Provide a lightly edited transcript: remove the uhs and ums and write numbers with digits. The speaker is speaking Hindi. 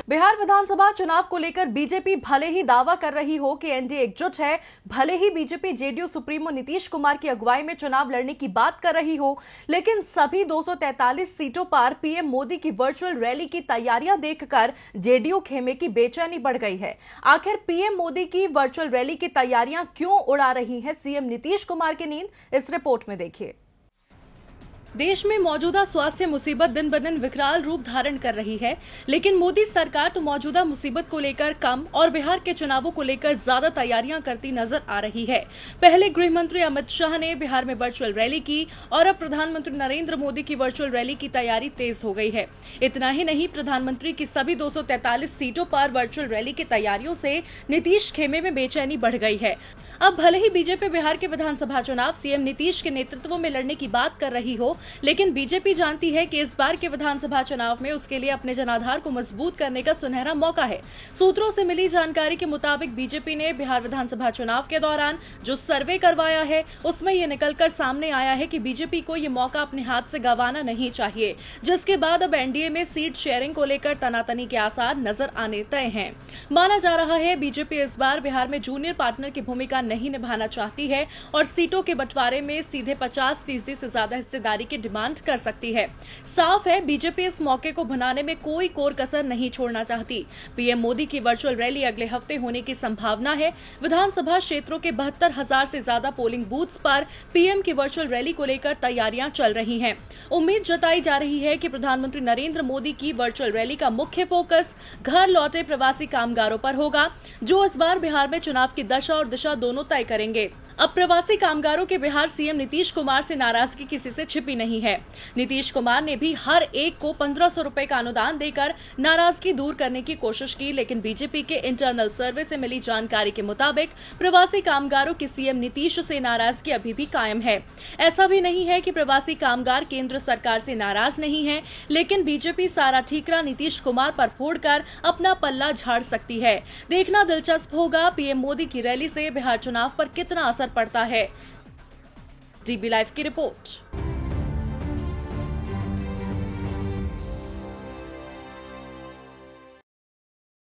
बिहार विधानसभा चुनाव को लेकर बीजेपी भले ही दावा कर रही हो कि एनडीए एकजुट है, भले ही BJP JDU supremo Nitish Kumar की अगुवाई में चुनाव लड़ने की बात कर रही हो, लेकिन सभी 243 सीटों पर पीएम मोदी की वर्चुअल रैली की तैयारियां देखकर जेडीयू खेमे की बेचैनी बढ़ गई है। आखिर पीएम मोदी की वर्चुअल रैली की तैयारियां क्यों उड़ा रही है सीएम नीतीश कुमार की नींद, इस रिपोर्ट में देखिए। देश में मौजूदा स्वास्थ्य मुसीबत दिन ब दिन विकराल रूप धारण कर रही है, लेकिन मोदी सरकार तो मौजूदा मुसीबत को लेकर कम और बिहार के चुनावों को लेकर ज्यादा तैयारियां करती नजर आ रही है। पहले गृह मंत्री अमित शाह ने बिहार में वर्चुअल रैली की और अब प्रधानमंत्री नरेंद्र मोदी की वर्चुअल रैली की तैयारी तेज हो गई है। इतना ही नहीं, प्रधानमंत्री की सभी 243 सीटों पर वर्चुअल रैली की तैयारियों से नीतीश खेमे में बेचैनी बढ़ गई है। अब भले ही बीजेपी बिहार के विधानसभा चुनाव सीएम नीतीश के नेतृत्व में लड़ने की बात कर रही हो, लेकिन बीजेपी जानती है कि इस बार के विधानसभा चुनाव में उसके लिए अपने जनाधार को मजबूत करने का सुनहरा मौका है। सूत्रों से मिली जानकारी के मुताबिक बीजेपी ने बिहार विधानसभा चुनाव के दौरान जो सर्वे करवाया है, उसमें ये निकलकर सामने आया है कि बीजेपी को ये मौका अपने हाथ से गंवाना नहीं चाहिए, जिसके बाद अब एनडीए में सीट शेयरिंग को लेकर तनातनी के आसार नजर आने तय हैं। माना जा रहा है बीजेपी इस बार बिहार में जूनियर पार्टनर की भूमिका नहीं निभाना चाहती है और सीटों के बंटवारे में सीधे 50% से ज्यादा हिस्सेदारी की डिमांड कर सकती है। साफ है, बीजेपी इस मौके को भुनाने में कोई कोर कसर नहीं छोड़ना चाहती। पीएम मोदी की वर्चुअल रैली अगले हफ्ते होने की संभावना है। विधानसभा क्षेत्रों के 72,000 से ज्यादा पोलिंग बूथ्स पर पीएम की वर्चुअल रैली को लेकर तैयारियां चल रही हैं। उम्मीद जताई जा रही है कि प्रधानमंत्री नरेंद्र मोदी की वर्चुअल रैली का मुख्य फोकस घर लौटे प्रवासी कामगारों पर होगा, जो इस बार बिहार में चुनाव की दशा और दिशा दोनों तय करेंगे। अब प्रवासी कामगारों के बिहार सीएम नीतीश कुमार से नाराजगी किसी से छिपी नहीं है। नीतीश कुमार ने भी हर एक को 1500 रुपए का अनुदान देकर नाराजगी दूर करने की कोशिश की, लेकिन बीजेपी के इंटरनल सर्वे से मिली जानकारी के मुताबिक प्रवासी कामगारों की सीएम नीतीश से नाराजगी अभी भी कायम है। ऐसा भी नहीं है कि प्रवासी कामगार केंद्र सरकार से नाराज नहीं है, लेकिन बीजेपी सारा ठीकरा नीतीश कुमार पर फोड़कर अपना पल्ला झाड़ सकती है। देखना दिलचस्प होगा पीएम मोदी की रैली से बिहार चुनाव पर कितना असर पड़ता है। डीबी लाइव की रिपोर्ट।